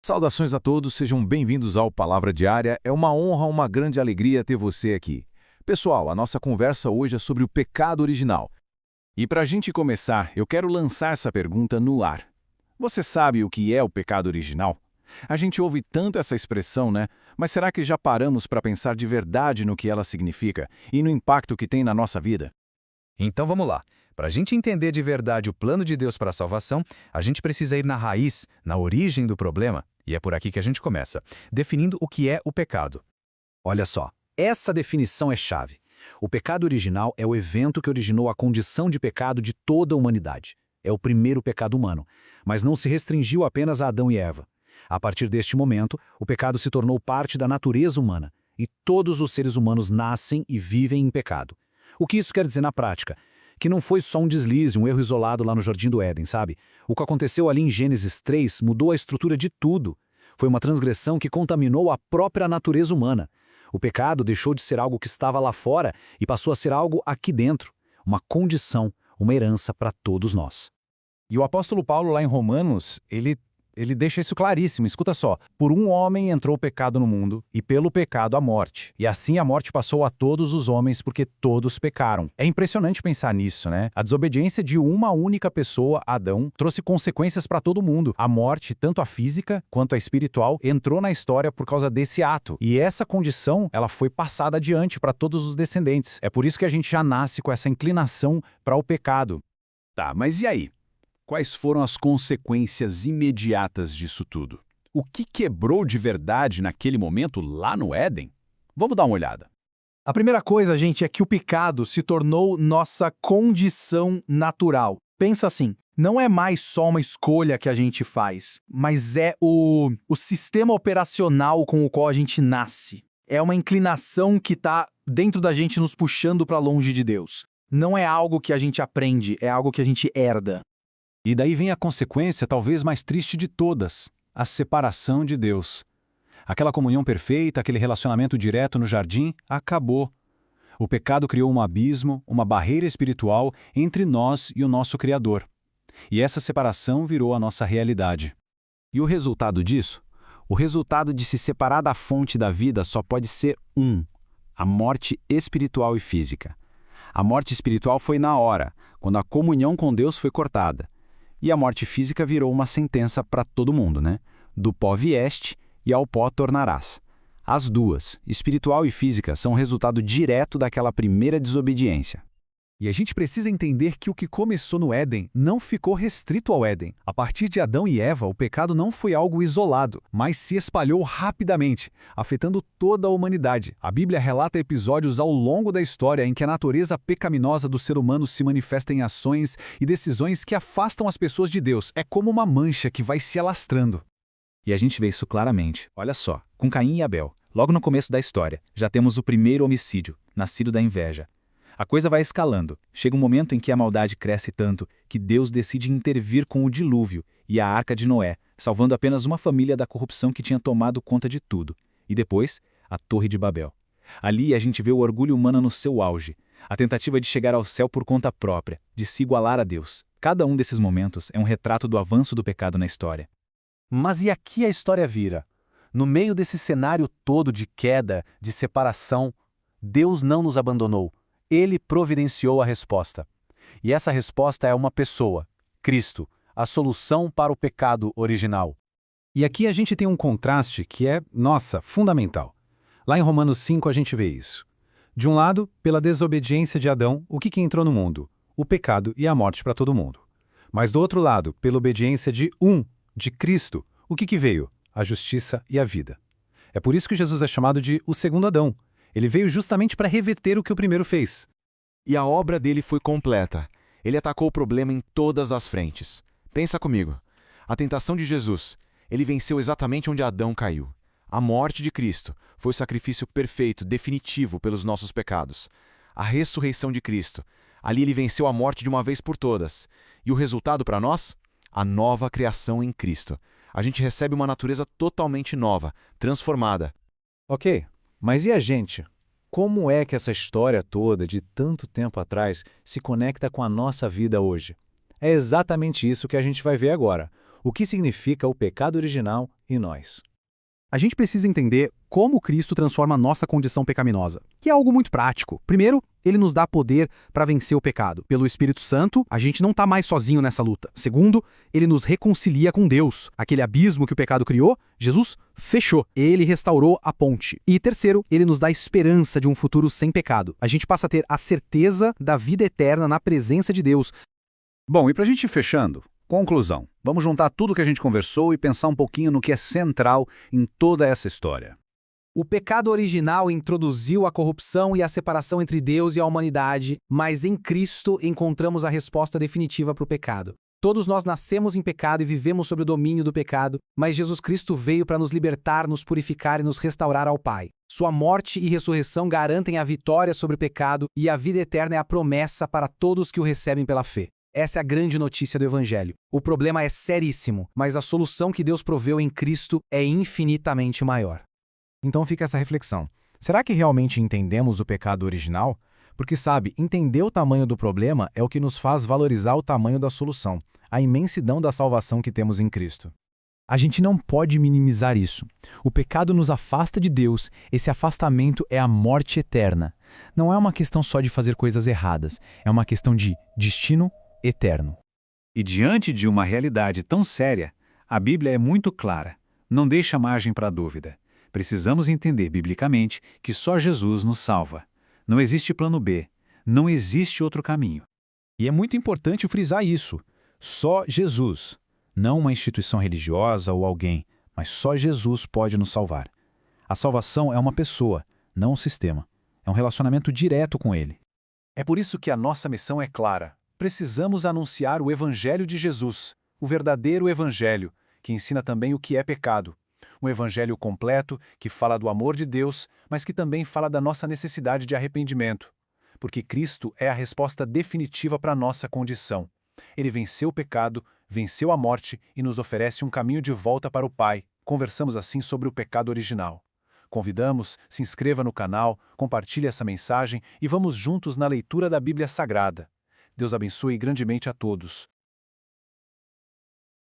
Saudações a todos, sejam bem-vindos ao Palavra Diária. É uma honra, uma grande alegria ter você aqui. Pessoal, a nossa conversa hoje é sobre o pecado original. E para a gente começar, eu quero lançar essa pergunta no ar. Você sabe o que é o pecado original? A gente ouve tanto essa expressão, né? Mas será que já paramos para pensar de verdade no que ela significa e no impacto que tem na nossa vida? Então vamos lá. Para a gente entender de verdade o plano de Deus para a salvação, a gente precisa ir na raiz, na origem do problema, e é por aqui que a gente começa, definindo o que é o pecado. Olha só, essa definição é chave. O pecado original é o evento que originou a condição de pecado de toda a humanidade. É o primeiro pecado humano, mas não se restringiu apenas a Adão e Eva. A partir deste momento, o pecado se tornou parte da natureza humana, e todos os seres humanos nascem e vivem em pecado. O que isso quer dizer na prática? Que não foi só um deslize, um erro isolado lá no Jardim do Éden, sabe? O que aconteceu ali em Gênesis 3 mudou a estrutura de tudo. Foi uma transgressão que contaminou a própria natureza humana. O pecado deixou de ser algo que estava lá fora e passou a ser algo aqui dentro. Uma condição, uma herança para todos nós. E o apóstolo Paulo, lá em Romanos, ele deixa isso claríssimo. Escuta só. Por um homem entrou o pecado no mundo, e pelo pecado a morte. E assim a morte passou a todos os homens, porque todos pecaram. É impressionante pensar nisso, né? A desobediência de uma única pessoa, Adão, trouxe consequências para todo mundo. A morte, tanto a física quanto a espiritual, entrou na história por causa desse ato. E essa condição, ela foi passada adiante para todos os descendentes. É por isso que a gente já nasce com essa inclinação para o pecado. Tá, mas e aí? Quais foram as consequências imediatas disso tudo? O que quebrou de verdade naquele momento lá no Éden? Vamos dar uma olhada. A primeira coisa, gente, é que o pecado se tornou nossa condição natural. Pensa assim, não é mais só uma escolha que a gente faz, mas é o sistema operacional com o qual a gente nasce. É uma inclinação que está dentro da gente nos puxando para longe de Deus. Não é algo que a gente aprende, é algo que a gente herda. E daí vem a consequência talvez mais triste de todas, a separação de Deus. Aquela comunhão perfeita, aquele relacionamento direto no jardim, acabou. O pecado criou um abismo, uma barreira espiritual entre nós e o nosso Criador. E essa separação virou a nossa realidade. E o resultado disso? O resultado de se separar da fonte da vida só pode ser a morte espiritual e física. A morte espiritual foi na hora, quando a comunhão com Deus foi cortada. E a morte física virou uma sentença para todo mundo, né? Do pó vieste e ao pó tornarás. As duas, espiritual e física, são resultado direto daquela primeira desobediência. E a gente precisa entender que o que começou no Éden não ficou restrito ao Éden. A partir de Adão e Eva, o pecado não foi algo isolado, mas se espalhou rapidamente, afetando toda a humanidade. A Bíblia relata episódios ao longo da história em que a natureza pecaminosa do ser humano se manifesta em ações e decisões que afastam as pessoas de Deus. É como uma mancha que vai se alastrando. E a gente vê isso claramente. Olha só, com Caim e Abel. Logo no começo da história, já temos o primeiro homicídio, nascido da inveja. A coisa vai escalando. Chega um momento em que a maldade cresce tanto que Deus decide intervir com o dilúvio e a arca de Noé, salvando apenas uma família da corrupção que tinha tomado conta de tudo. E depois, a Torre de Babel. Ali a gente vê o orgulho humano no seu auge, a tentativa de chegar ao céu por conta própria, de se igualar a Deus. Cada um desses momentos é um retrato do avanço do pecado na história. Mas e aqui a história vira? No meio desse cenário todo de queda, de separação, Deus não nos abandonou. Ele providenciou a resposta. E essa resposta é uma pessoa, Cristo, a solução para o pecado original. E aqui a gente tem um contraste que é, fundamental. Lá em Romanos 5 a gente vê isso. De um lado, pela desobediência de Adão, o que entrou no mundo? O pecado e a morte para todo mundo. Mas do outro lado, pela obediência de Cristo, o que veio? A justiça e a vida. É por isso que Jesus é chamado de o segundo Adão. Ele veio justamente para reverter o que o primeiro fez. E a obra dele foi completa. Ele atacou o problema em todas as frentes. Pensa comigo. A tentação de Jesus, ele venceu exatamente onde Adão caiu. A morte de Cristo foi o sacrifício perfeito, definitivo pelos nossos pecados. A ressurreição de Cristo, ali ele venceu a morte de uma vez por todas. E o resultado para nós? A nova criação em Cristo. A gente recebe uma natureza totalmente nova, transformada. Ok. Mas e a gente? Como é que essa história toda de tanto tempo atrás se conecta com a nossa vida hoje? É exatamente isso que a gente vai ver agora. O que significa o pecado original em nós? A gente precisa entender como Cristo transforma a nossa condição pecaminosa, que é algo muito prático. Primeiro, ele nos dá poder para vencer o pecado. Pelo Espírito Santo, a gente não está mais sozinho nessa luta. Segundo, ele nos reconcilia com Deus. Aquele abismo que o pecado criou, Jesus fechou. Ele restaurou a ponte. E terceiro, ele nos dá esperança de um futuro sem pecado. A gente passa a ter a certeza da vida eterna na presença de Deus. Bom, e para a gente ir fechando, conclusão. Vamos juntar tudo que a gente conversou e pensar um pouquinho no que é central em toda essa história. O pecado original introduziu a corrupção e a separação entre Deus e a humanidade, mas em Cristo encontramos a resposta definitiva para o pecado. Todos nós nascemos em pecado e vivemos sob o domínio do pecado, mas Jesus Cristo veio para nos libertar, nos purificar e nos restaurar ao Pai. Sua morte e ressurreição garantem a vitória sobre o pecado e a vida eterna é a promessa para todos que o recebem pela fé. Essa é a grande notícia do Evangelho. O problema é seríssimo, mas a solução que Deus proveu em Cristo é infinitamente maior. Então fica essa reflexão. Será que realmente entendemos o pecado original? Porque, sabe, entender o tamanho do problema é o que nos faz valorizar o tamanho da solução, a imensidão da salvação que temos em Cristo. A gente não pode minimizar isso. O pecado nos afasta de Deus. Esse afastamento é a morte eterna. Não é uma questão só de fazer coisas erradas, é uma questão de destino eterno. E diante de uma realidade tão séria, a Bíblia é muito clara, não deixa margem para dúvida. Precisamos entender biblicamente que só Jesus nos salva. Não existe plano B, não existe outro caminho. E é muito importante frisar isso. Só Jesus. Não uma instituição religiosa ou alguém, mas só Jesus pode nos salvar. A salvação é uma pessoa, não um sistema. É um relacionamento direto com Ele. É por isso que a nossa missão é clara. Precisamos anunciar o Evangelho de Jesus, o verdadeiro Evangelho, que ensina também o que é pecado. Um evangelho completo que fala do amor de Deus, mas que também fala da nossa necessidade de arrependimento. Porque Cristo é a resposta definitiva para a nossa condição. Ele venceu o pecado, venceu a morte e nos oferece um caminho de volta para o Pai. Conversamos assim sobre o pecado original. Convidamos, se inscreva no canal, compartilhe essa mensagem e vamos juntos na leitura da Bíblia Sagrada. Deus abençoe grandemente a todos.